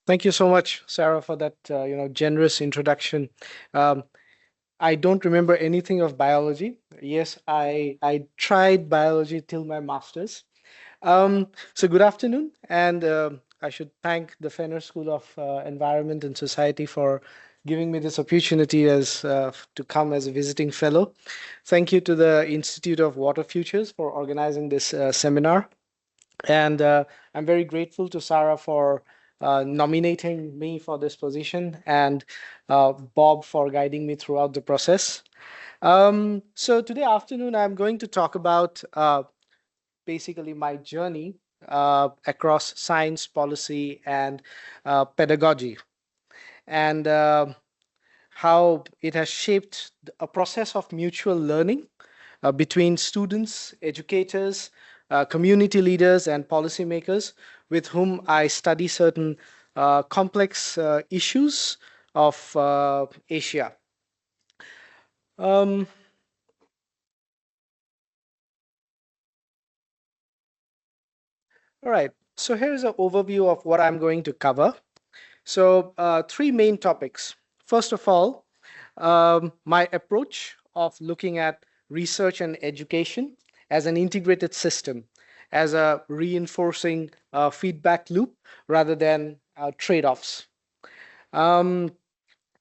Thank you so much, Sarah, for that generous introduction. Um, I don't remember anything of biology. Yes, I tried biology till my master's. So good afternoon, and I should thank the Fenner School of Environment and Society for giving me this opportunity as to come as a visiting fellow. Thank you to the Institute of Water Futures for organizing this seminar. And I'm very grateful to Sarah for nominating me for this position and Bob for guiding me throughout the process. So today afternoon, I'm going to talk about basically my journey across science, policy, and pedagogy, and how it has shaped a process of mutual learning between students, educators, community leaders, and policymakers with whom I study certain complex issues of Asia. Um, all right, so here's an overview of what I'm going to cover. So, three main topics. First of all, my approach of looking at research and education as an integrated system, as a reinforcing feedback loop rather than trade offs. Um,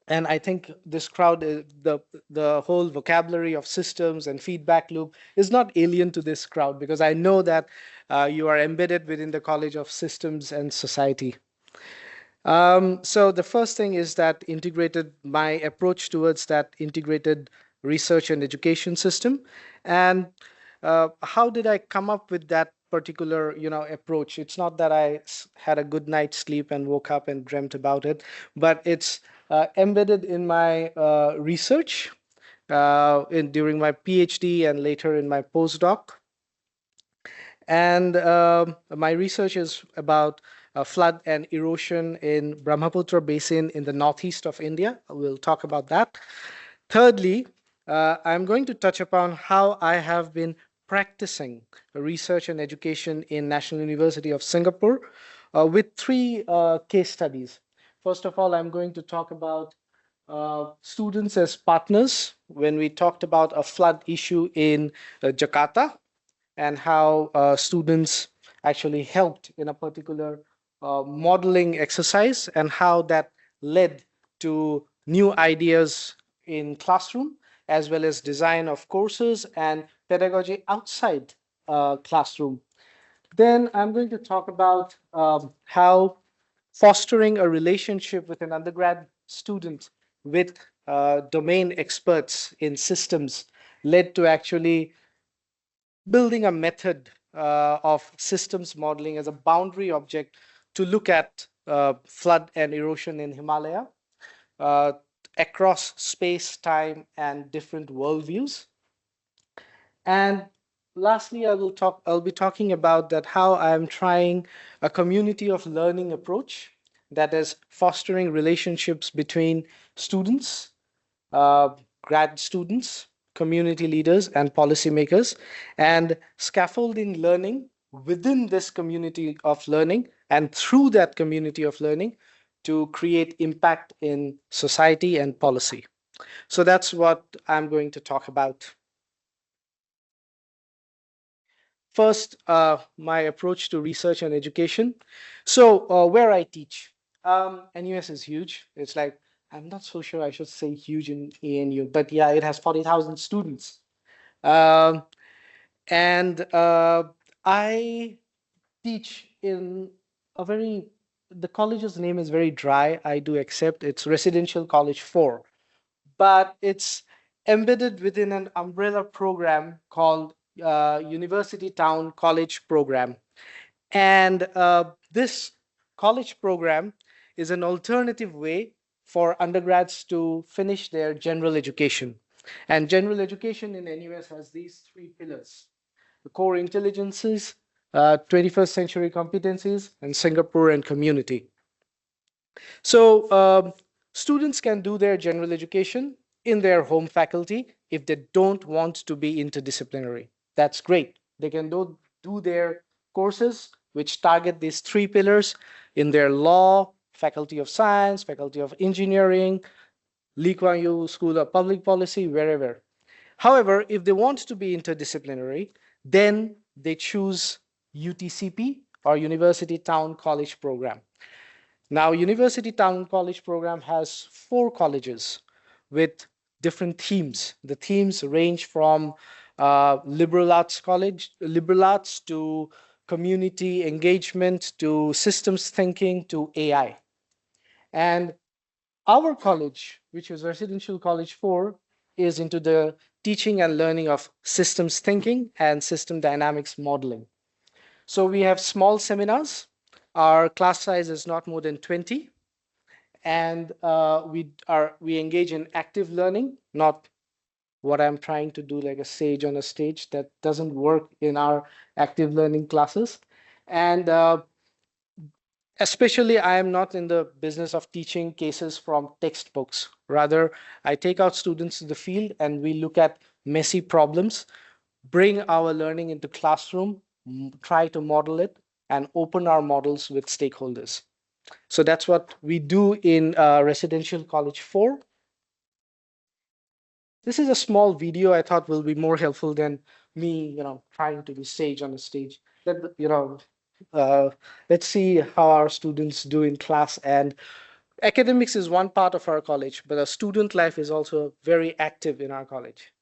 and I think this crowd, the whole vocabulary of systems and feedback loop is not alien to this crowd because I know that you are embedded within the College of Systems and Society. So the first thing is that my approach towards that integrated research and education system. And how did I come up with that particular, approach? It's not that had a good night's sleep and woke up and dreamt about it, but it's embedded in my research during my PhD and later in my postdoc. And my research is about flood and erosion in Brahmaputra basin in the northeast of India. We'll talk about that. Thirdly, I'm going to touch upon how I have been practicing research and education in National University of Singapore with three case studies. First of all, I'm going to talk about students as partners when we talked about a flood issue in Jakarta and how students actually helped in a particular modeling exercise and how that led to new ideas in classroom as well as design of courses and pedagogy outside classroom. Then I'm going to talk about how fostering a relationship with an undergrad student with domain experts in systems led to actually building a method of systems modeling as a boundary object to look at flood and erosion in Himalaya uh, across space, time, and different worldviews. And lastly, I'll be talking about that how I'm trying a community of learning approach that is fostering relationships between students, uh, grad students, community leaders, and policymakers, and scaffolding learning within this community of learning and through that community of learning to create impact in society and policy. So that's what I'm going to talk about. First, my approach to research and education. So, where I teach, NUS is huge. It's like, I'm not so sure I should say huge in ANU, but yeah, it has 40,000 students. Um, and I teach in a very, the college's name is very dry. I do accept it's Residential College 4, but it's embedded within an umbrella program called University Town College Program. And this college program is an alternative way for undergrads to finish their general education. And general education in NUS has these three pillars: the core intelligences, 21st century competencies, and Singapore and community. So students can do their general education in their home faculty if they don't want to be interdisciplinary. That's great. They can do their courses which target these three pillars in their law, Faculty of Science, Faculty of Engineering, Lee Kuan Yew School of Public Policy, wherever. However, if they want to be interdisciplinary, then they choose UTCP, or University Town College Program. Now, University Town College Program has 4 colleges with different themes. The themes range from liberal arts college, liberal arts, to community engagement, to systems thinking, to AI. And our college, which is Residential College 4, is into the teaching and learning of systems thinking and system dynamics modeling. So we have small seminars. Our class size is not more than 20. And we engage in active learning, not what I'm trying to do like a sage on a stage. That doesn't work in our active learning classes. And especially, I am not in the business of teaching cases from textbooks. Rather, I take out students to the field and we look at messy problems, bring our learning into classroom, try to model it, and open our models with stakeholders. So that's what we do in Residential College 4. This is a small video I thought will be more helpful than me, trying to be sage on a stage. Uh, let's see how our students do in class. And academics is one part of our college, but our student life is also very active in our college.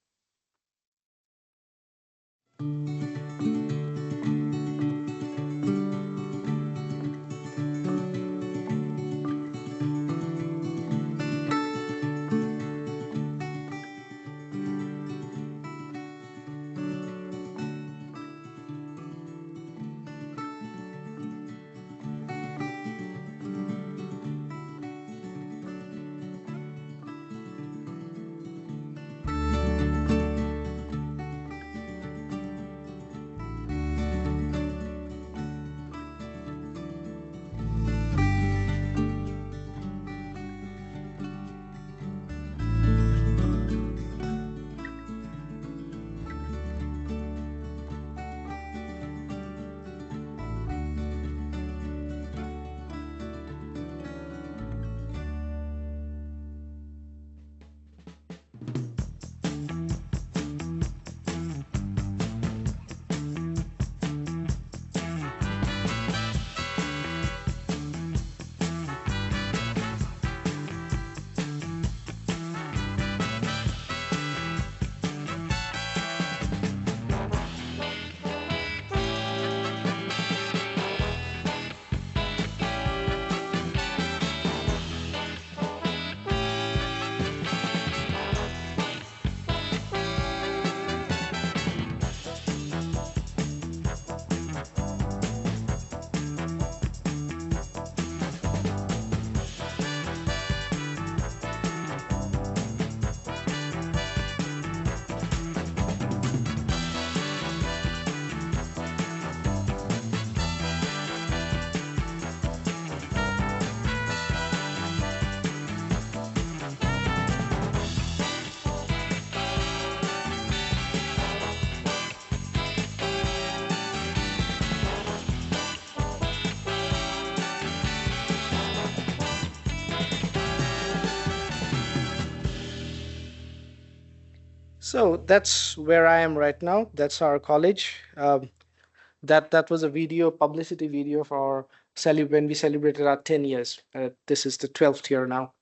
So that's where I am right now. That's our college. That was a video, publicity video for when we celebrated our 10 years. This is the 12th year now.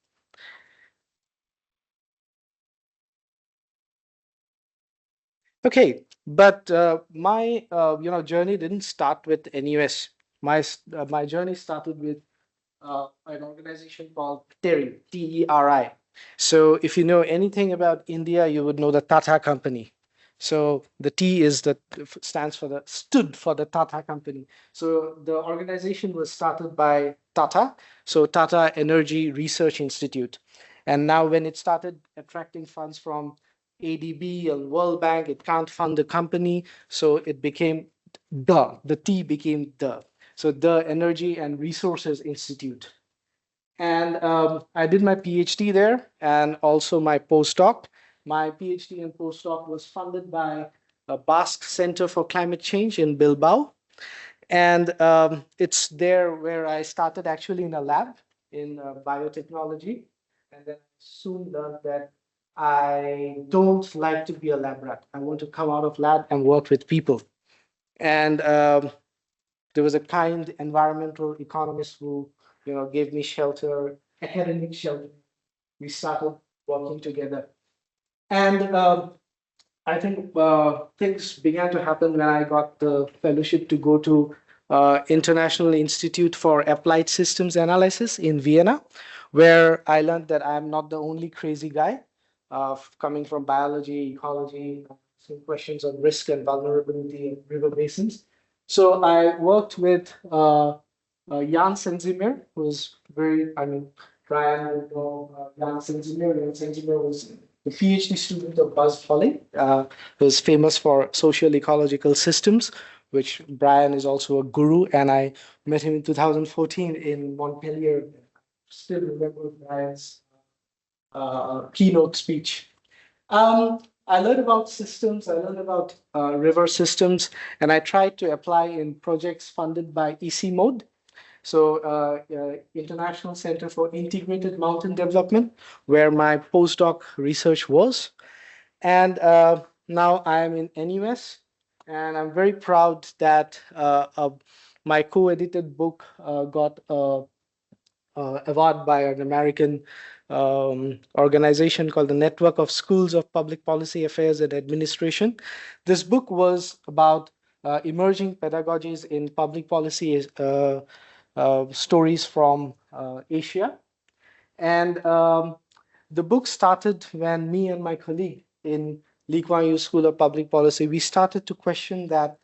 Okay, but my journey didn't start with NUS. My journey started with an organization called TERI, TERI. So if you know anything about India, you would know the Tata Company. So the T is the stood for the Tata Company. So the organization was started by Tata, so Tata Energy Research Institute. And now when it started attracting funds from ADB and World Bank, it can't fund the company, so it became the T became the. So the Energy and Resources Institute. And I did my PhD there and also my postdoc. My PhD and postdoc was funded by a Basque Center for Climate Change in Bilbao. And it's there where I started actually in a lab. in biotechnology, and then soon learned that I don't like to be a lab rat. I want to come out of lab and work with people. And there was a kind environmental economist who, gave me shelter, academic shelter. We started working together, and I think things began to happen when I got the fellowship to go to International Institute for Applied Systems Analysis in Vienna, where I learned that I am not the only crazy guy coming from biology, ecology, some questions on risk and vulnerability in river basins. So I worked with Jan Senzimir, who's very, I mean, Brian would know Jan Senzimir. Jan Senzimir was the PhD student of Buzz Holly, who's famous for social ecological systems, which Brian is also a guru. And I met him in 2014 in Montpellier. Still remember Brian's keynote speech. I learned about systems, I learned about river systems, and I tried to apply in projects funded by EC Mode. So, International Center for Integrated Mountain Development, where my postdoc research was. And now I am in NUS, and I'm very proud that my co-edited book got award by an American organization called the Network of Schools of Public Policy Affairs and Administration. This book was about emerging pedagogies in public policy stories from Asia. And the book started when me and my colleague in Lee Kuan Yew School of Public Policy, we started to question that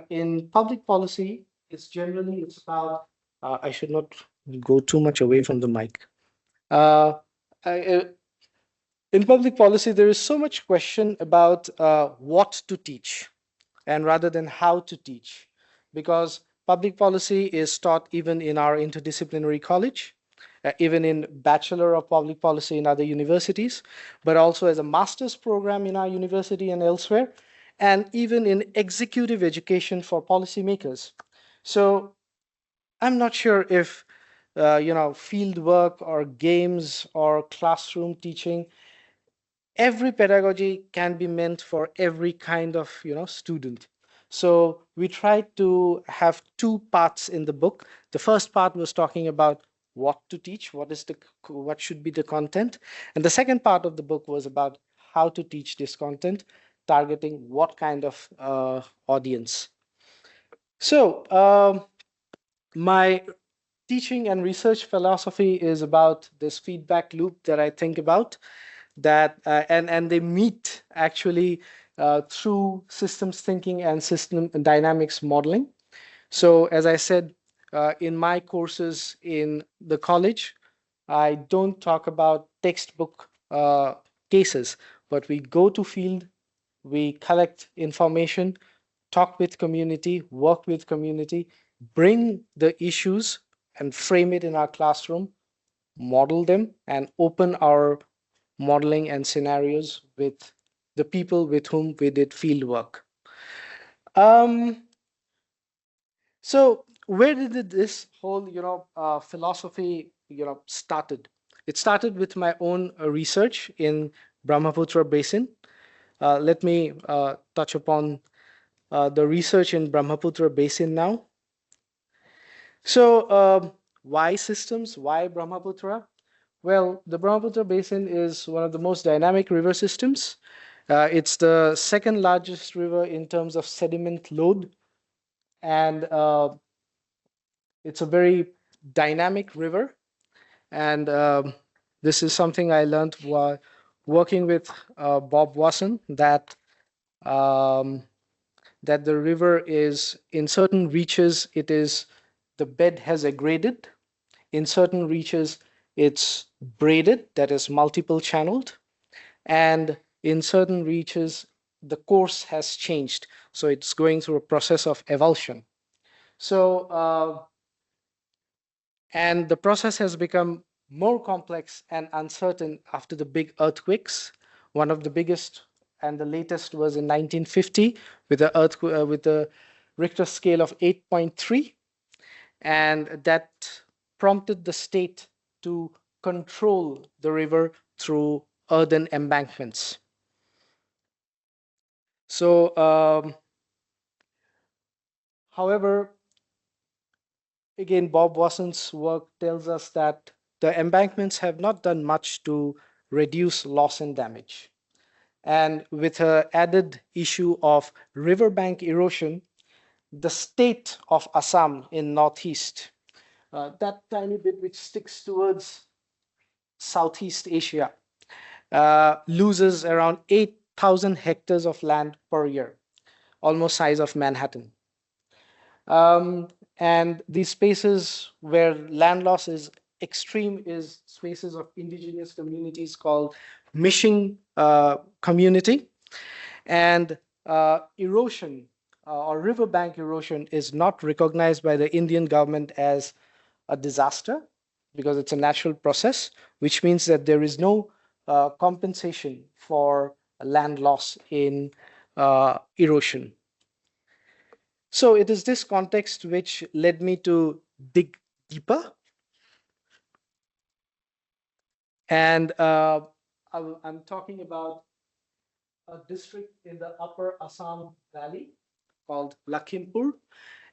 in public policy, it's about, I should not go too much away from the mic. Uh, I, in public policy, there is so much question about what to teach and rather than how to teach, because public policy is taught even in our interdisciplinary college, even in Bachelor of Public Policy in other universities, but also as a master's program in our university and elsewhere, and even in executive education for policymakers. So I'm not sure if field work or games or classroom teaching, every pedagogy can be meant for every kind of student. So we tried to have two parts in the book. The first part was talking about what to teach, what should be the content, and the second part of the book was about how to teach this content, targeting what kind of audience. So my teaching and research philosophy is about this feedback loop that I think about, that and they meet actually through systems thinking and system dynamics modeling. So as I said, in my courses in the college, I don't talk about textbook cases, but we go to field, we collect information, talk with community, work with community, bring the issues and frame it in our classroom, model them, and open our modeling and scenarios with the people with whom we did field work. So where did this whole philosophy started? It started with my own research in Brahmaputra basin. Let me touch upon the research in Brahmaputra basin now. So why systems? Why Brahmaputra? Well, the Brahmaputra basin is one of the most dynamic river systems. It's the second largest river in terms of sediment load, and it's a very dynamic river. And this is something I learned while working with Bob Wasson, that that the river is, in certain reaches, the bed has aggraded. In certain reaches, it's braided, that is multiple channeled. And in certain reaches, the course has changed. So it's going through a process of avulsion. So, and the process has become more complex and uncertain after the big earthquakes. One of the biggest and the latest was in 1950 with a with a Richter scale of 8.3, and that prompted the state to control the river through earthen embankments. So, however, again, Bob Wasson's work tells us that the embankments have not done much to reduce loss and damage. And with an added issue of riverbank erosion, the state of Assam in northeast, that tiny bit which sticks towards Southeast Asia, loses around 8,000 hectares of land per year, almost size of Manhattan. Um, and these spaces where land loss is extreme is spaces of indigenous communities called Mishing community. And erosion or riverbank erosion is not recognized by the Indian government as a disaster because it's a natural process, which means that there is no compensation for land loss in erosion. So it is this context which led me to dig deeper. And I'm talking about a district in the upper Assam Valley called Lakhimpur,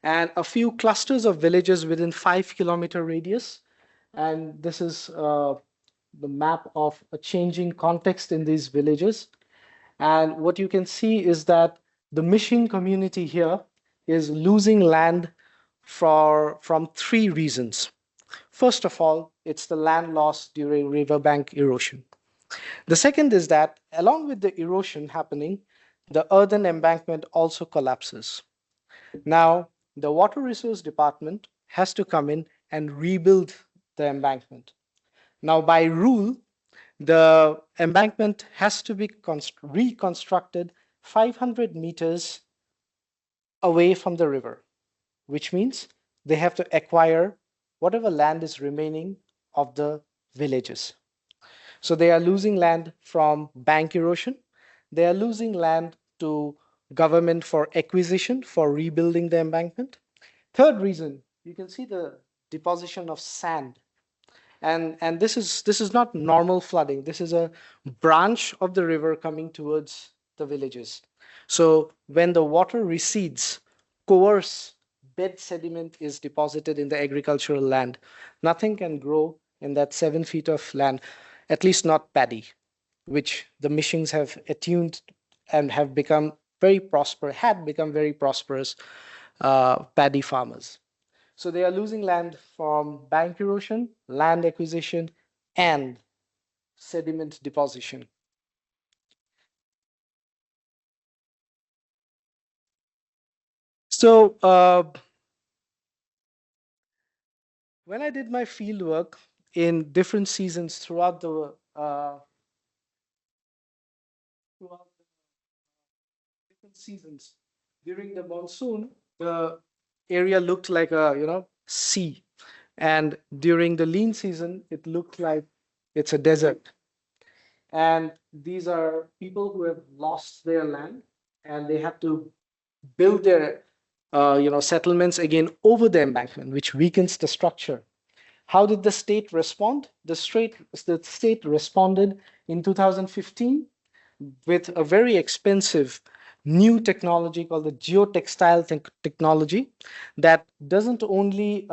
and a few clusters of villages within 5 kilometer radius. And this is the map of a changing context in these villages. And what you can see is that the Mishing community here is losing land from three reasons. First of all, it's the land loss during riverbank erosion. The second is that along with the erosion happening, the earthen embankment also collapses. Now, the Water Resource Department has to come in and rebuild the embankment. Now, by rule, the embankment has to be reconstructed 500 meters away from the river, which means they have to acquire whatever land is remaining of the villages. So they are losing land from bank erosion. They are losing land to government for acquisition for rebuilding the embankment. Third reason, you can see the deposition of sand. And this is not normal flooding. This is a branch of the river coming towards the villages. So when the water recedes, coarse bed sediment is deposited in the agricultural land. Nothing can grow in that 7 feet of land, at least not paddy, which the Mishings have attuned and have become very prosperous, had become very prosperous paddy farmers. So they are losing land from bank erosion, land acquisition, and sediment deposition. So when I did my field work in different seasons throughout the different seasons, during the monsoon, the area looked like a sea, and during the lean season, it looked like it's a desert. And these are people who have lost their land, and they have to build their settlements again over the embankment, which weakens the structure. How did the state respond? The state responded in 2015 with a very expensive new technology called the geotextile technology that doesn't only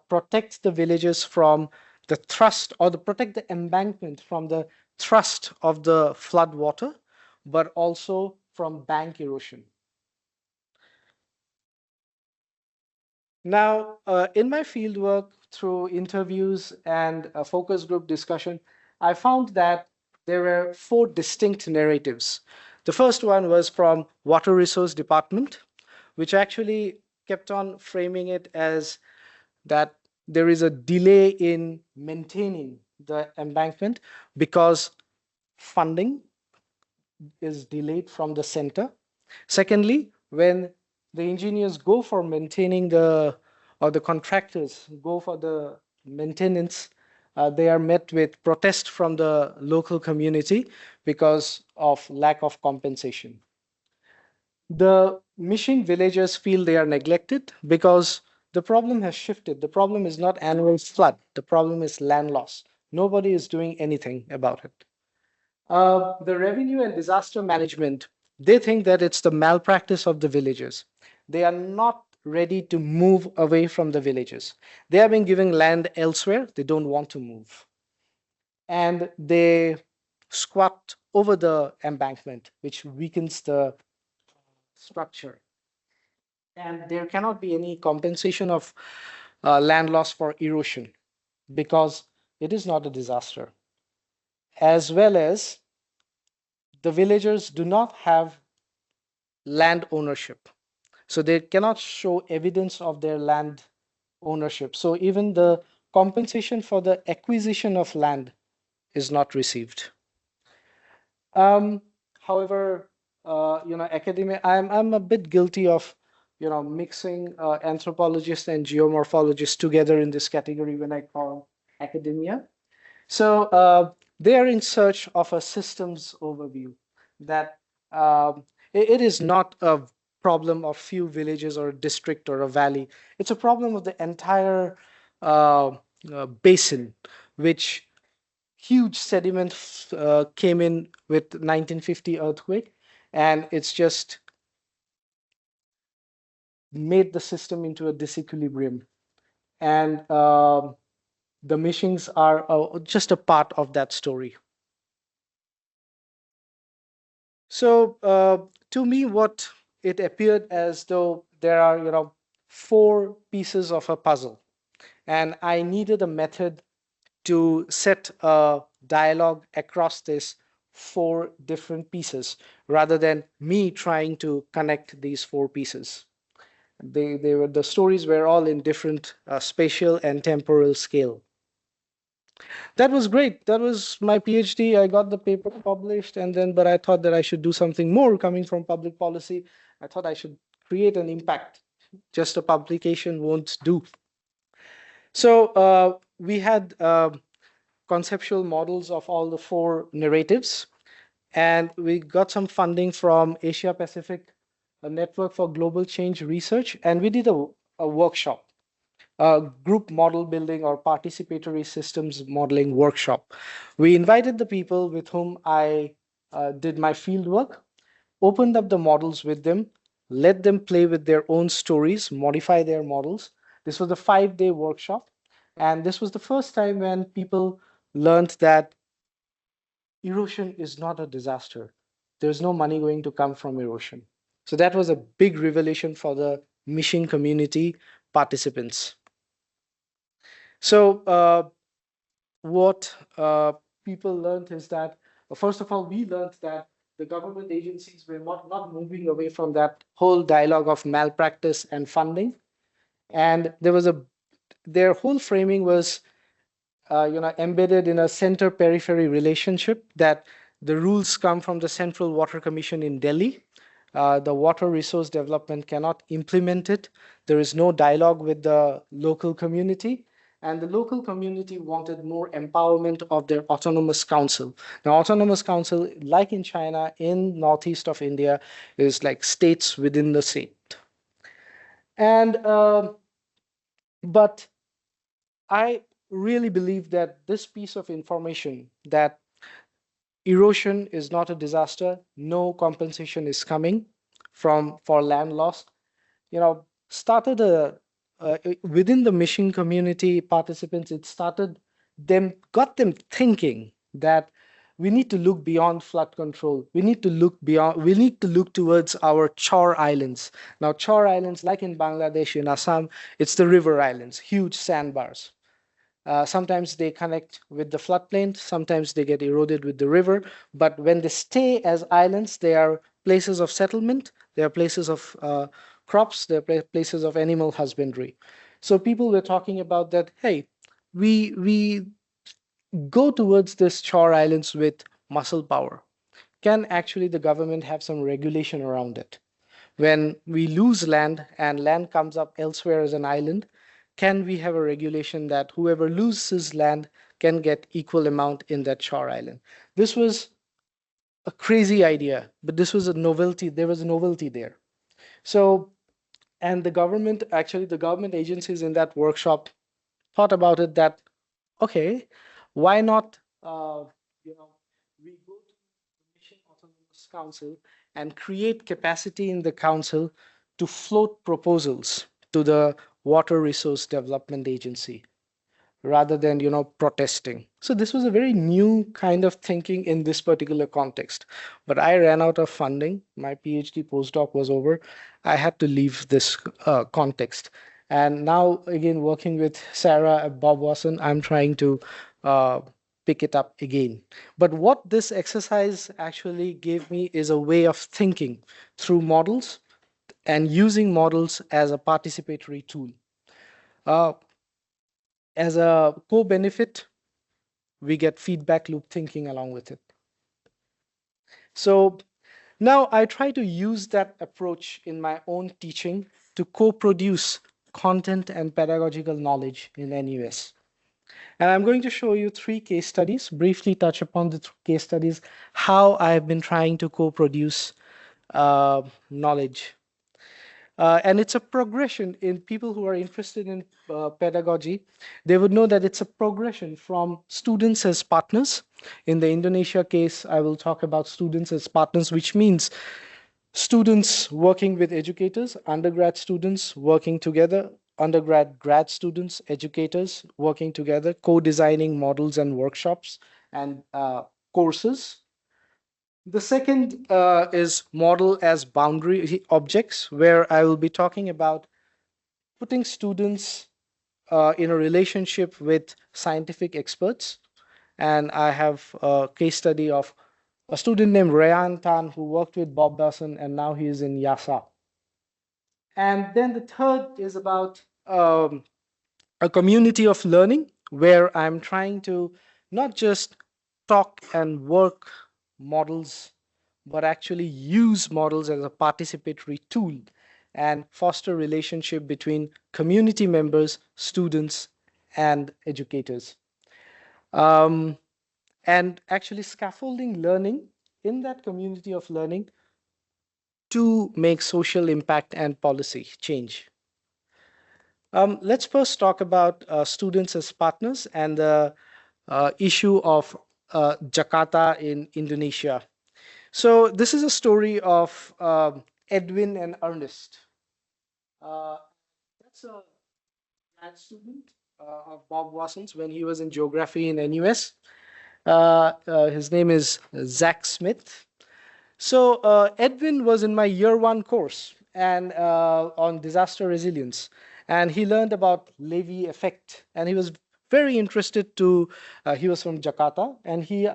protect the villages from the thrust or protect the embankment from the thrust of the flood water, but also from bank erosion. Now, in my fieldwork, through interviews and a focus group discussion, I found that there were four distinct narratives. The first one was from Water Resource Department, which actually kept on framing it as that there is a delay in maintaining the embankment because funding is delayed from the center. Secondly, when the engineers go for maintaining or the contractors go for the maintenance, they are met with protest from the local community because of lack of compensation. The mission villagers feel they are neglected because the problem has shifted. The problem is not annual flood. The problem is land loss. Nobody is doing anything about it. The revenue and disaster management, they think that it's the malpractice of the villagers. They are not ready to move away from the villages. They have been given land elsewhere. They don't want to move. And they squat over the embankment, which weakens the structure. And there cannot be any compensation of land loss for erosion because it is not a disaster. As well as the villagers do not have land ownership. So they cannot show evidence of their land ownership. So even the compensation for the acquisition of land is not received. Um, However, academia, I'm a bit guilty of, mixing anthropologists and geomorphologists together in this category when I call academia. So they are in search of a systems overview that it is not a problem of few villages or a district or a valley. It's a problem of the entire basin, which huge sediment came in with 1950 earthquake, and it's just made the system into a disequilibrium. And the missions are just a part of that story. So to me, what it appeared as though there are, four pieces of a puzzle, and I needed a method to set a dialogue across these four different pieces rather than me trying to connect these four pieces. They were the stories were all in different spatial and temporal scale. That was great. That was my PhD. I got the paper published, and then, but I thought that I should do something more coming from public policy. I thought I should create an impact. Just a publication won't do. So we had conceptual models of all the four narratives, and we got some funding from Asia Pacific, a network for global change research, and we did a workshop, group model building or participatory systems modeling workshop. We invited the people with whom I did my field work, opened up the models with them, let them play with their own stories, modify their models. This was a 5-day workshop. And this was the first time when people learned that erosion is not a disaster. There's no money going to come from erosion. So that was a big revelation for the mission community participants. So what people learned is that, first of all, we learned that the government agencies were not moving away from that whole dialogue of malpractice and funding. And their whole framing was embedded in a center periphery relationship, that the rules come from the Central Water Commission in Delhi. The water resource development cannot implement it. There is no dialogue with the local community. And the local community wanted more empowerment of their autonomous council. Now, autonomous council, like in China, in northeast of India, is like states within the state. And but I really believe that this piece of information, that erosion is not a disaster, no compensation is coming for land loss, started within the mission community participants. It got them thinking that we need to look beyond flood control. We need to look towards our chor islands. Now, chor islands, like in Bangladesh, in Assam, it's the river islands, huge sandbars. Sometimes they connect with the floodplain, sometimes they get eroded with the river, but when they stay as islands, they are places of settlement, they are places of crops, they are places of animal husbandry. So people were talking about that, hey, we go towards this chore islands with muscle power. Can actually the government have some regulation around it? When we lose land and land comes up elsewhere as an island, can we have a regulation that whoever loses land can get equal amount in that shore island? This was a crazy idea, but this was a novelty. There was a novelty there. So And the government, actually, the government agencies in that workshop thought about it that, okay, why not, you know, we go to the Mission Autonomous Council and create capacity in the council to float proposals to the Water Resource Development Agency rather than protesting. So this was a very new kind of thinking in this particular context. But I ran out of funding. My PhD postdoc was over. I had to leave this context. And now again, working with Sarah and Bob Watson, I'm trying to uh, pick it up again. But what this exercise actually gave me is a way of thinking through models and using models as a participatory tool. uh, as a co-benefit, we get feedback loop thinking along with it. So now I try to use that approach in my own teaching to co-produce content and pedagogical knowledge in NUS. And I'm going to show you 3 case studies, briefly touch upon the case studies, how I've been trying to co-produce knowledge. And it's a progression in people who are interested in pedagogy. They would know that it's a progression from students as partners. In the Indonesia case, I will talk about students as partners, which means students working with educators, undergrad students working together, undergrad grad students, educators working together, co-designing models and workshops and courses. The second is model as boundary objects, where I will be talking about putting students in a relationship with scientific experts. And I have a case study of a student named Rayan Tan who worked with Bob Dawson, and now he is in YASA. And then the third is about a community of learning where I'm trying to not just talk and work models, but actually use models as a participatory tool and foster relationship between community members, students, and educators. Um, and actually scaffolding learning in that community of learning to make social impact and policy change. Let's first talk about students as partners and the issue of Jakarta in Indonesia. So this is a story of Edwin and Ernest. Uh, that's a grad student of Bob Watson's when he was in geography in NUS. His name is Zach Smith. So Edwin was in my year 1 course and on disaster resilience, and he learned about Levy effect, and he was very interested to. He was from Jakarta, and he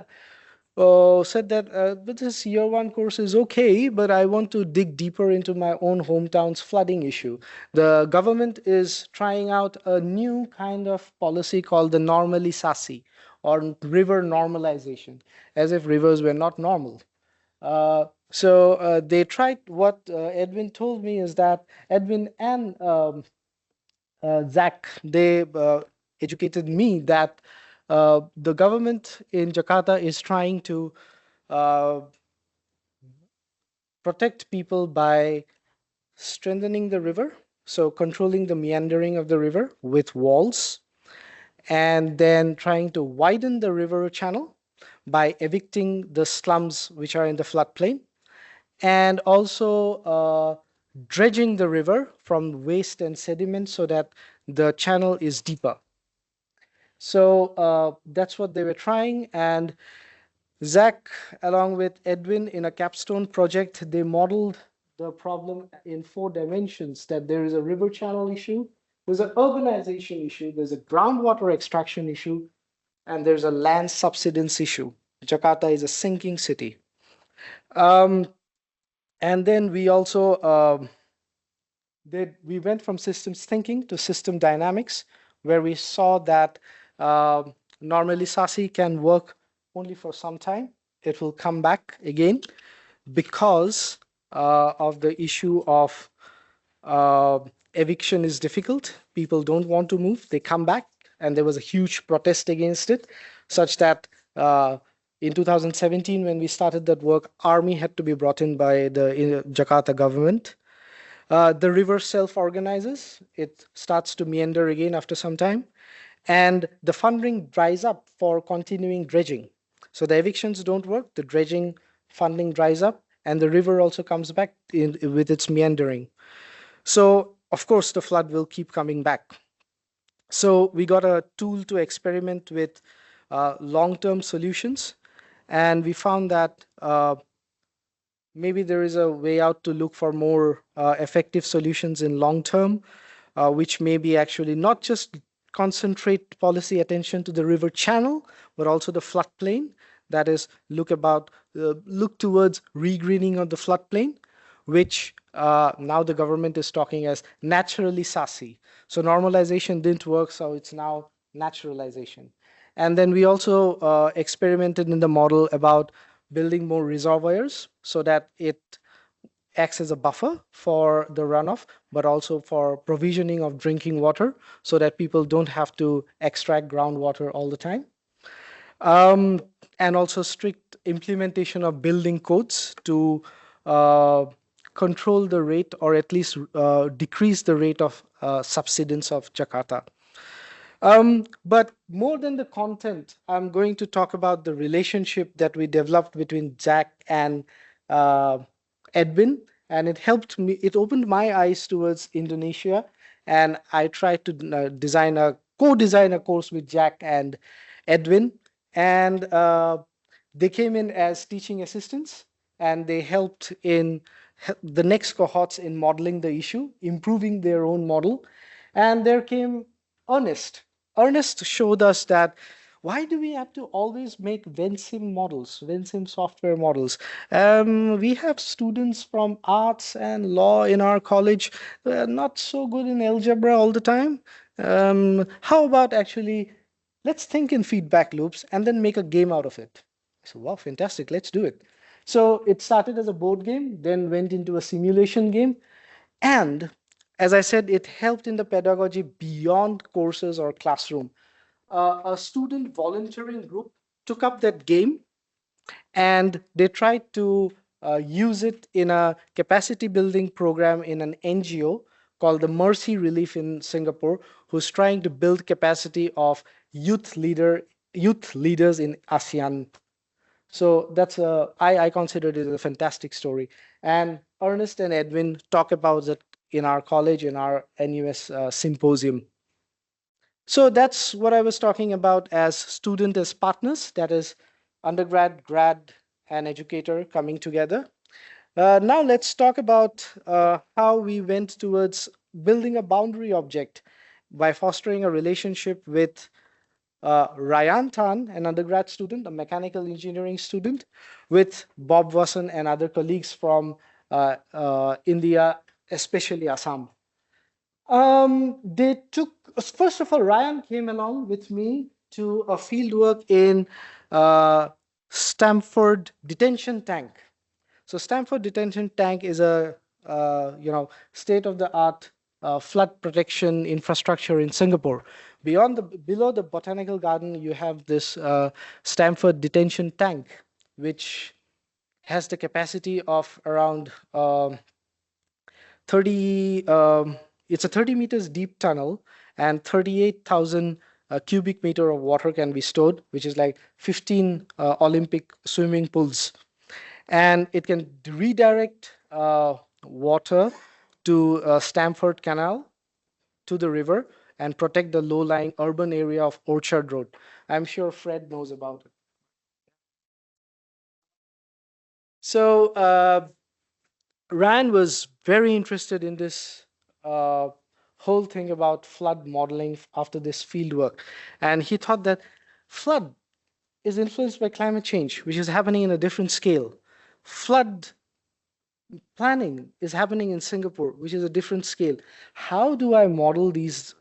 said that but this year 1 course is okay, but I want to dig deeper into my own hometown's flooding issue. The government is trying out a new kind of policy called the normalisasi, or river normalization, as if rivers were not normal. So they tried. What Edwin told me is that Edwin and Zach, they educated me that the government in Jakarta is trying to uh, protect people by strengthening the river, so controlling the meandering of the river with walls, and then trying to widen the river channel by evicting the slums which are in the floodplain, and also dredging the river from waste and sediment so that the channel is deeper. So that's what they were trying. And Zach, along with Edwin, in a capstone project, they modeled the problem in 4 dimensions: that there is a river channel issue, there's an urbanization issue, there's a groundwater extraction issue, and there's a land subsidence issue. Jakarta is a sinking city. Um, and then we also we went from systems thinking to system dynamics, where we saw that normalisasi can work only for some time. It will come back again because of the issue of uh, eviction is difficult. People don't want to move. They come back, and there was a huge protest against it, such that in 2017, when we started that work, army had to be brought in by the Jakarta government. The river self-organizes. It starts to meander again after some time, and the funding dries up for continuing dredging. So the evictions don't work, the dredging funding dries up, and the river also comes back with its meandering. So, of course, the flood will keep coming back. So we got a tool to experiment with long-term solutions, and we found that maybe there is a way out to look for more effective solutions in long term, which may be actually not just concentrate policy attention to the river channel, but also the floodplain. That is, look towards regreening of the floodplain, which now the government is talking as naturally sassy. So normalization didn't work, so it's now naturalization. And then we also experimented in the model about building more reservoirs so that it acts as a buffer for the runoff, but also for provisioning of drinking water so that people don't have to extract groundwater all the time. Um, and also strict implementation of building codes to uh, control the rate or at least decrease the rate of subsidence of Jakarta. But more than the content, I'm going to talk about the relationship that we developed between Jack and uh, Edwin, and it helped me. It opened my eyes towards Indonesia, and I tried to co-design a course with Jack and Edwin, and they came in as teaching assistants, and they helped in the next cohorts in modeling the issue, improving their own model, and there came Ernest. Ernest showed us that why do we have to always make Vensim models, Vensim software models? We have students from arts and law in our college who are not so good in algebra all the time. How about actually, let's think in feedback loops and then make a game out of it? I said, wow, fantastic, let's do it. So it started as a board game, then went into a simulation game, and as I said, it helped in the pedagogy beyond courses or classroom. A student volunteering group took up that game and they tried to use it in a capacity building program in an NGO called the Mercy Relief in Singapore, who's trying to build capacity of youth leaders in ASEAN. So I consider it a fantastic story. And Ernest and Edwin talk about it in our college, in our NUS symposium. So that's what I was talking about as student as partners, that is undergrad, grad, and educator coming together. Now let's talk about how we went towards building a boundary object by fostering a relationship with Ryan Tan, an undergrad student, a mechanical engineering student, with Bob Wasson and other colleagues from India, especially Assam. They took, first of all, Ryan came along with me to a field work in Stamford Detention Tank. So Stamford Detention Tank is a state-of-the-art flood protection infrastructure in Singapore. Below the botanical garden, you have this Stamford Detention Tank, which has the capacity of around 30. It's a 30 meters deep tunnel, and 38,000 cubic meter of water can be stored, which is like 15 Olympic swimming pools. And it can redirect water to Stamford Canal, to the river, and protect the low-lying urban area of Orchard Road. I'm sure Fred knows about it. So Ryan was very interested in this uh, whole thing about flood modeling after this field work. And he thought that flood is influenced by climate change, which is happening in a different scale. Flood planning is happening in Singapore, which is a different scale. How do I model these,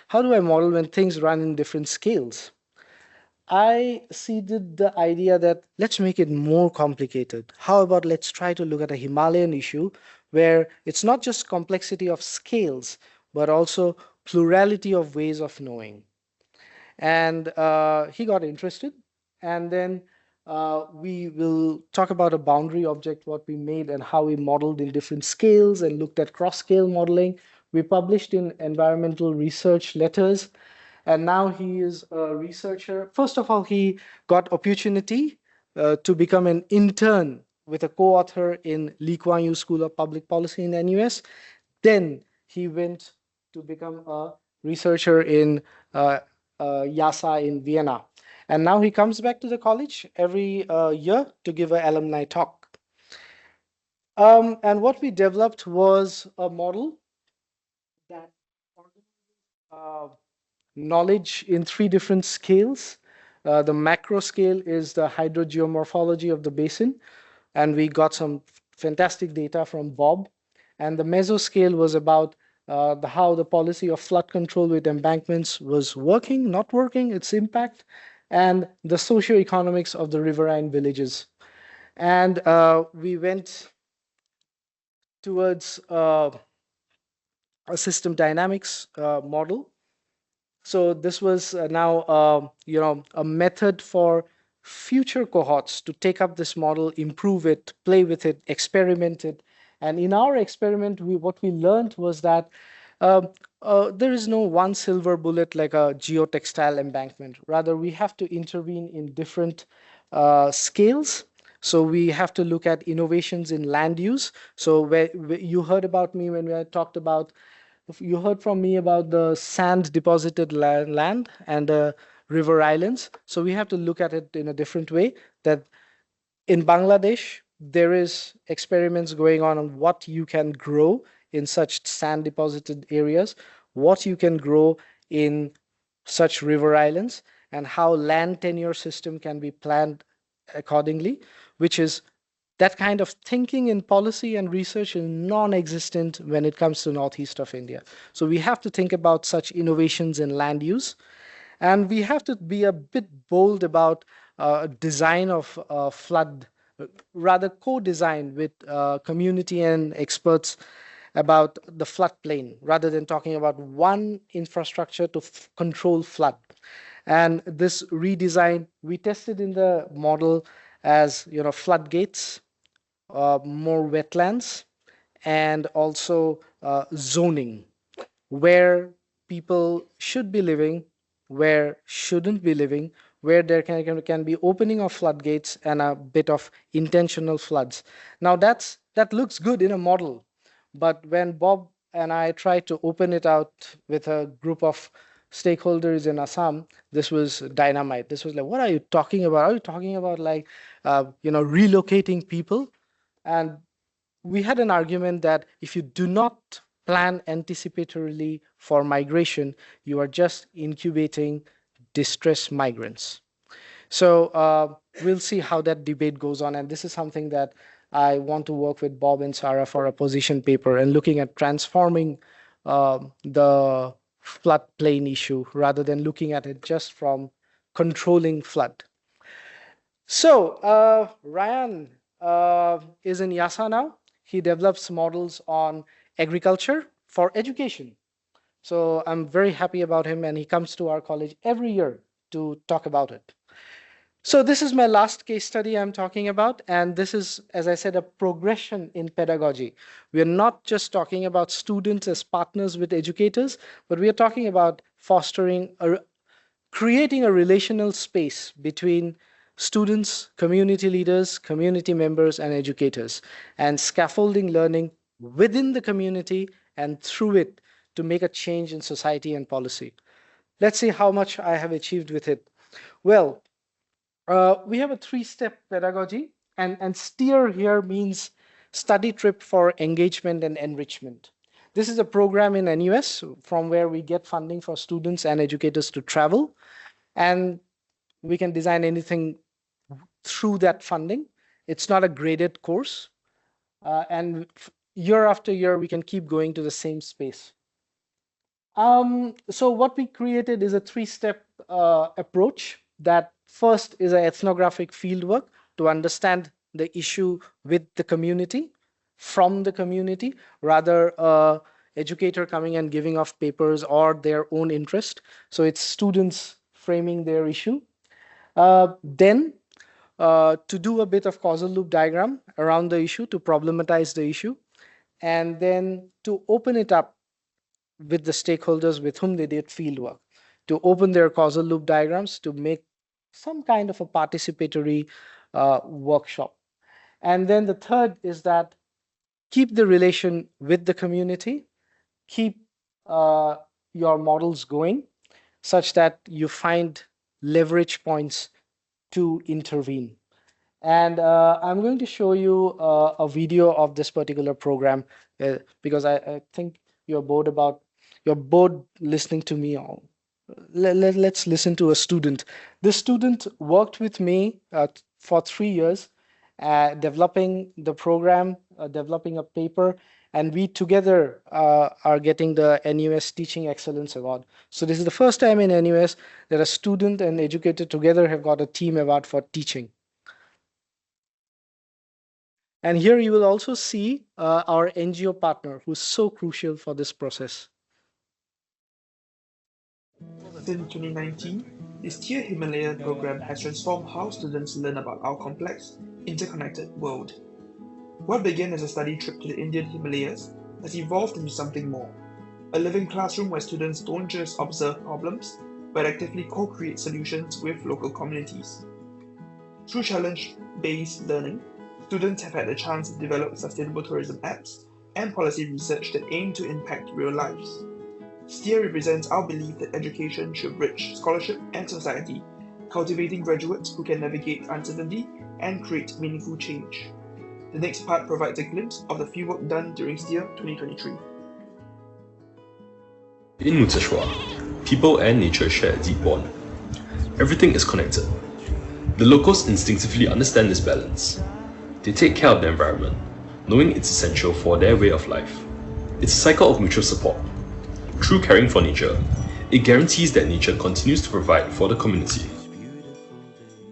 how do I model when things run in different scales? I seeded the idea that let's make it more complicated. How about let's try to look at a Himalayan issue where it's not just complexity of scales, but also plurality of ways of knowing. And he got interested. And then We will talk about a boundary object, what we made and how we modeled in different scales and looked at cross-scale modeling. We published in environmental research letters, and now he is a researcher. First of all, he got opportunity to become an intern with a co-author in Lee Kuan Yew School of Public Policy in NUS. Then he went to become a researcher in uh, YASA in Vienna. And now he comes back to the college every year to give an alumni talk. And what we developed was a model that uh, knowledge in three different scales. The macro scale is the hydrogeomorphology of the basin, and we got some fantastic data from Bob. And the mesoscale was about how the policy of flood control with embankments was working, not working, its impact, and the socioeconomics of the riverine villages. And we went towards a system dynamics model. So this was now, a method for future cohorts to take up this model, improve it, play with it, experiment it. And in our experiment, what we learned was that uh, there is no one silver bullet like a geotextile embankment. Rather, we have to intervene in different scales. So we have to look at innovations in land use. So where you heard about me when I talked about you heard from me about the sand deposited land and river islands. So we have to look at it in a different way. That in Bangladesh, there is experiments going on what you can grow in such sand deposited areas, what you can grow in such river islands, and how land tenure system can be planned accordingly, which is that kind of thinking in policy and research is non-existent when it comes to northeast of India. So we have to think about such innovations in land use, and we have to be a bit bold about design of flood, rather co-design with community and experts about the floodplain, rather than talking about one infrastructure to control flood. And this redesign we tested in the model as floodgates, more wetlands, and also zoning, where people should be living, where shouldn't be living, where there can be opening of floodgates and a bit of intentional floods. Now that looks good in a model, but when Bob and I tried to open it out with a group of stakeholders in Assam, this was dynamite. This was like, what are you talking about? Are you talking about like, relocating people? And we had an argument that if you do not plan anticipatorily for migration, you are just incubating distress migrants. So we'll see how that debate goes on. And this is something that I want to work with Bob and Sarah for a position paper and looking at transforming the floodplain issue rather than looking at it just from controlling flood. So Ryan is in YASA now. He develops models on agriculture for education. So I'm very happy about him, and he comes to our college every year to talk about it. So this is my last case study I'm talking about, and this is, as I said, a progression in pedagogy. We are not just talking about students as partners with educators, but we are talking about creating a relational space between students, community leaders, community members, and educators, and scaffolding learning within the community and through it to make a change in society and policy. Let's see how much I have achieved with it. Well, we have a three-step pedagogy, and STEER here means study trip for engagement and enrichment. This is a program in NUS from where we get funding for students and educators to travel, and we can design anything through that funding. It's not a graded course, and year after year, we can keep going to the same space. So what we created is a three-step approach. That first is an ethnographic fieldwork to understand the issue with the community, from the community, rather educator coming and giving off papers or their own interest. So it's students framing their issue. Then to do a bit of causal loop diagram around the issue, to problematize the issue, and then to open it up with the stakeholders with whom they did fieldwork, to open their causal loop diagrams, to make some kind of a participatory workshop. And then the third is that keep the relation with the community, keep your models going such that you find leverage points to intervene. And I'm going to show you a video of this particular program because I think you're bored listening to me. Let's listen to a student. This student worked with me for 3 years, developing the program, developing a paper, and we together are getting the NUS Teaching Excellence Award. So this is the first time in NUS that a student and educator together have got a team award for teaching. And here you will also see our NGO partner, who's so crucial for this process. Since 2019, the Steer Himalaya program has transformed how students learn about our complex, interconnected world. What began as a study trip to the Indian Himalayas has evolved into something more, a living classroom where students don't just observe problems, but actively co-create solutions with local communities. Through challenge-based learning, students have had the chance to develop sustainable tourism apps and policy research that aim to impact real lives. STEER represents our belief that education should bridge scholarship and society, cultivating graduates who can navigate uncertainty and create meaningful change. The next part provides a glimpse of the fieldwork done during STEER 2023. In Mukteshwar, people and nature share a deep bond. Everything is connected. The locals instinctively understand this balance. They take care of the environment, knowing it's essential for their way of life. It's a cycle of mutual support. Through caring for nature, it guarantees that nature continues to provide for the community.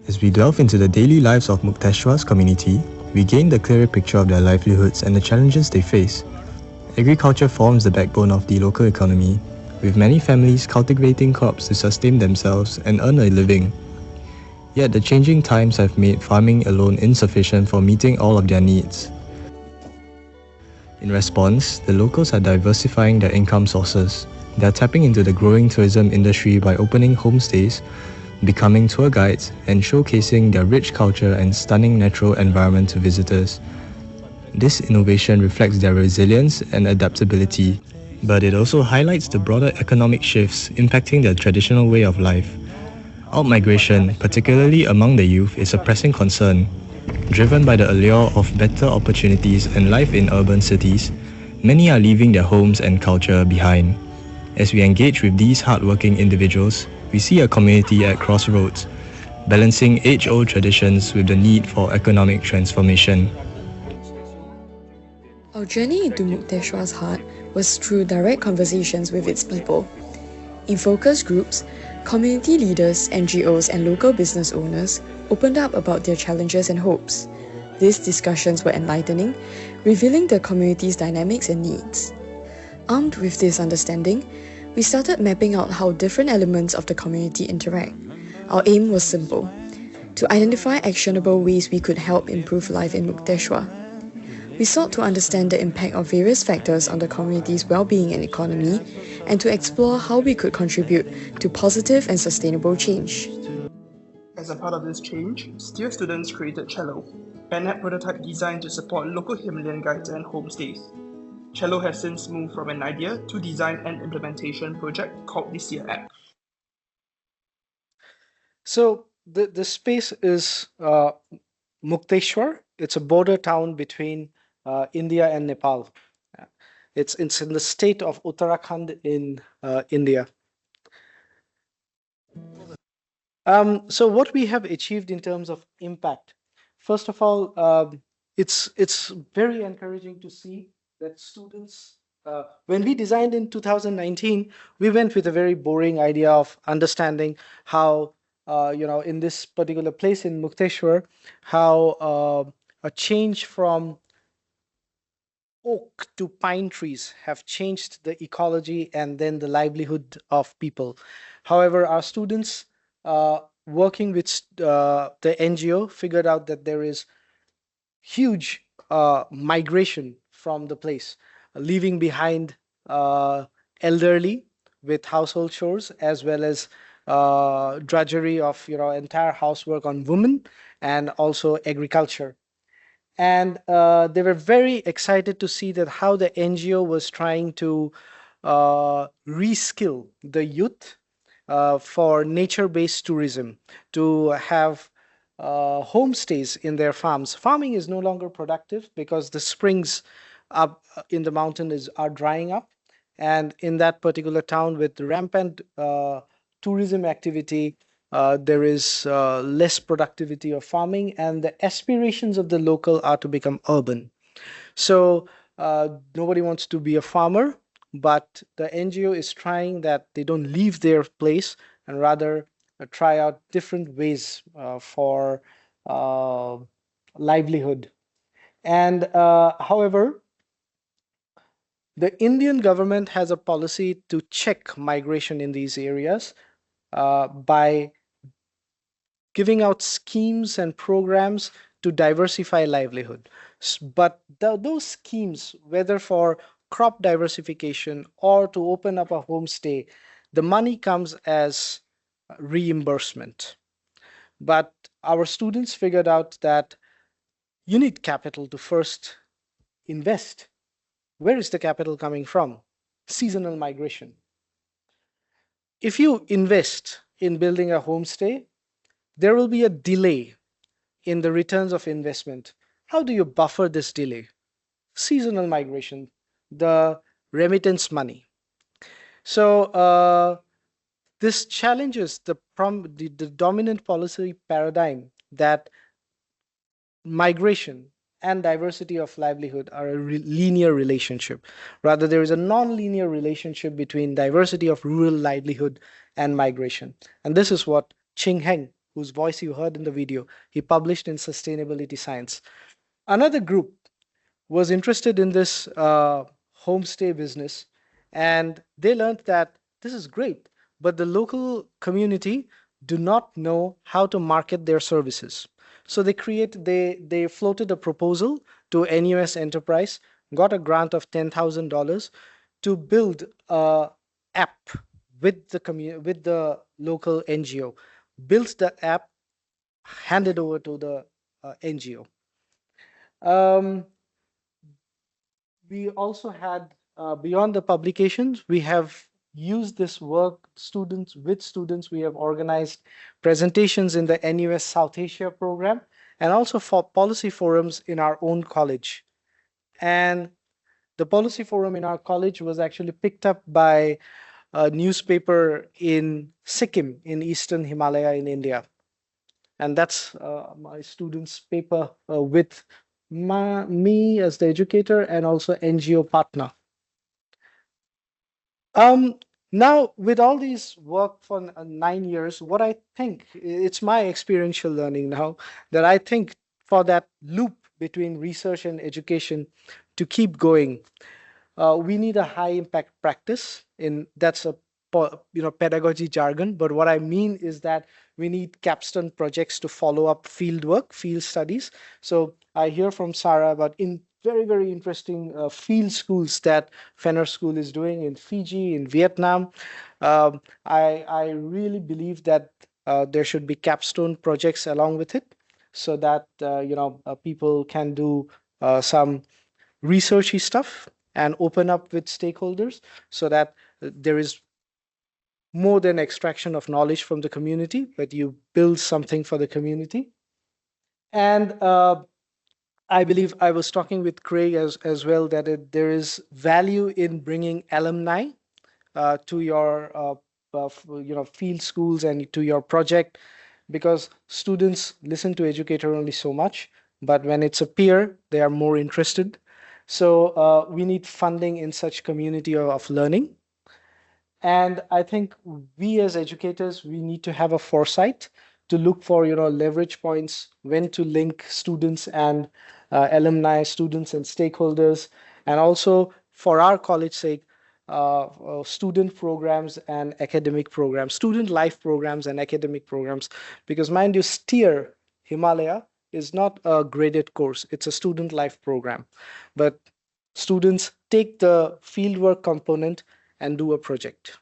As we delve into the daily lives of Mukteshwar's community, we gain a clearer picture of their livelihoods and the challenges they face. Agriculture forms the backbone of the local economy, with many families cultivating crops to sustain themselves and earn a living. Yet the changing times have made farming alone insufficient for meeting all of their needs. In response, the locals are diversifying their income sources. They are tapping into the growing tourism industry by opening homestays, becoming tour guides, and showcasing their rich culture and stunning natural environment to visitors. This innovation reflects their resilience and adaptability, but it also highlights the broader economic shifts impacting their traditional way of life. Outmigration, particularly among the youth, is a pressing concern. Driven by the allure of better opportunities and life in urban cities, many are leaving their homes and culture behind. As we engage with these hardworking individuals, we see a community at crossroads, balancing age-old traditions with the need for economic transformation. Our journey into Mukteshwar's heart was through direct conversations with its people. In focus groups, community leaders, NGOs, and local business owners opened up about their challenges and hopes. These discussions were enlightening, revealing the community's dynamics and needs. Armed with this understanding, we started mapping out how different elements of the community interact. Our aim was simple: to identify actionable ways we could help improve life in Mukteshwar. We sought to understand the impact of various factors on the community's well-being and economy, and to explore how we could contribute to positive and sustainable change. As a part of this change, STEER students created Cello, an app prototype designed to support local Himalayan guides and homestays. Cello has since moved from an idea to design and implementation project called the STEER app. So the space is Mukteshwar. It's a border town between India and Nepal. It's in the state of Uttarakhand in India. So what we have achieved in terms of impact, first of all, it's very encouraging to see that students, when we designed in 2019, we went with a very boring idea of understanding how, in this particular place in Mukteshwar, how a change from oak to pine trees have changed the ecology and then the livelihood of people. However, our students working with the NGO, figured out that there is huge migration from the place, leaving behind elderly with household chores, as well as drudgery of entire housework on women, and also agriculture. And they were very excited to see that how the NGO was trying to reskill the youth for nature-based tourism, to have homestays in their farms. Farming is no longer productive because the springs up in the mountain are drying up, and in that particular town with rampant tourism activity, there is less productivity of farming, and the aspirations of the local are to become urban. So nobody wants to be a farmer, but the NGO is trying that they don't leave their place and rather try out different ways for uh, livelihood. And however, the Indian government has a policy to check migration in these areas by giving out schemes and programs to diversify livelihood. But those schemes, whether for crop diversification or to open up a homestay, the money comes as reimbursement. But our students figured out that you need capital to first invest. Where is the capital coming from? Seasonal migration. If you invest in building a homestay, there will be a delay in the returns of investment. How do you buffer this delay? Seasonal migration, the remittance money. So this challenges the dominant policy paradigm that migration and diversity of livelihood are a linear relationship. Rather, there is a non-linear relationship between diversity of rural livelihood and migration. And this is what Ching Heng, whose voice you heard in the video, he published in Sustainability Science. Another group was interested in this homestay business, and they learned that this is great, but the local community do not know how to market their services. So they floated a proposal to NUS Enterprise, got a grant of $10,000 to build a app with the local NGO, built the app, handed over to the NGO. We also had, beyond the publications, we have used this work with students. We have organized presentations in the NUS South Asia program, and also for policy forums in our own college. And the policy forum in our college was actually picked up by a newspaper in Sikkim in Eastern Himalaya in India. And that's my students' paper with me as the educator and also NGO partner. Now, with all these work for 9 years, what I think, it's my experiential learning now, that I think for that loop between research and education to keep going, we need a high impact practice. That's a pedagogy jargon, but what I mean is that we need capstone projects to follow up field work, field studies. So I hear from Sarah about very, very interesting field schools that Fenner School is doing in Fiji, in Vietnam. I really believe that there should be capstone projects along with it, so that people can do some researchy stuff and open up with stakeholders, so that there is more than extraction of knowledge from the community, but you build something for the community. And I believe I was talking with Craig as well, that there is value in bringing alumni to your field schools and to your project, because students listen to educator only so much, but when it's a peer, they are more interested. So we need funding in such community of learning. And I think we as educators, we need to have a foresight to look for leverage points, when to link students and alumni, students and stakeholders, and also for our college sake, student programs and academic programs, student life programs and academic programs. Because mind you, STEER Himalaya is not a graded course, it's a student life program. But students take the fieldwork component and do a project.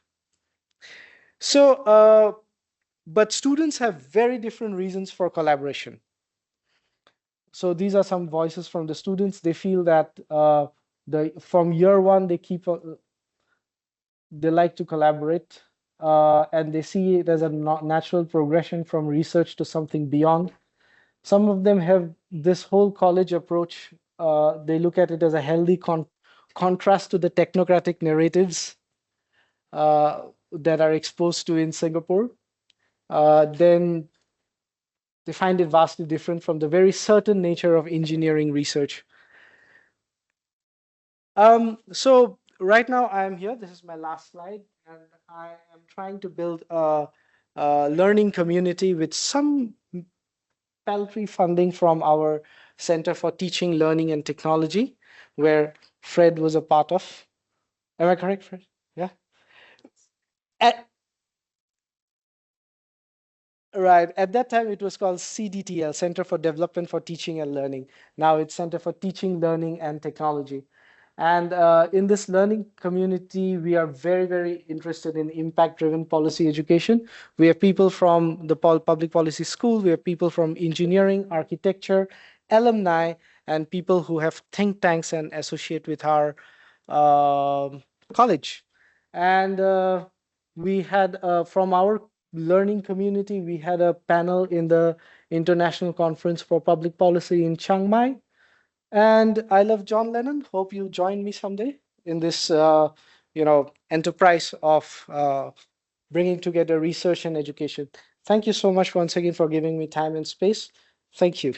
So, but students have very different reasons for collaboration. So these are some voices from the students. They feel that from year one they like to collaborate, and they see it as a natural progression from research to something beyond. Some of them have this whole college approach. They look at it as a healthy contrast to the technocratic narratives that are exposed to in Singapore. Then they find it vastly different from the very certain nature of engineering research. So right now I'm here. This is my last slide, and I am trying to build a learning community with some paltry funding from our Center for Teaching, Learning, and Technology, where Fred was a part of. Am I correct, Fred? Yeah. At, right. At that time, it was called CDTL, Center for Development for Teaching and Learning. Now it's Center for Teaching, Learning, and Technology. And in this learning community, we are very, very interested in impact-driven policy education. We have people from the public policy school, we have people from engineering, architecture, alumni, and people who have think tanks and associate with our college. And we had, from our learning community, we had a panel in the International Conference for Public Policy in Chiang Mai. And I love John Lennon. Hope you join me someday in this, enterprise of bringing together research and education. Thank you so much once again for giving me time and space. Thank you.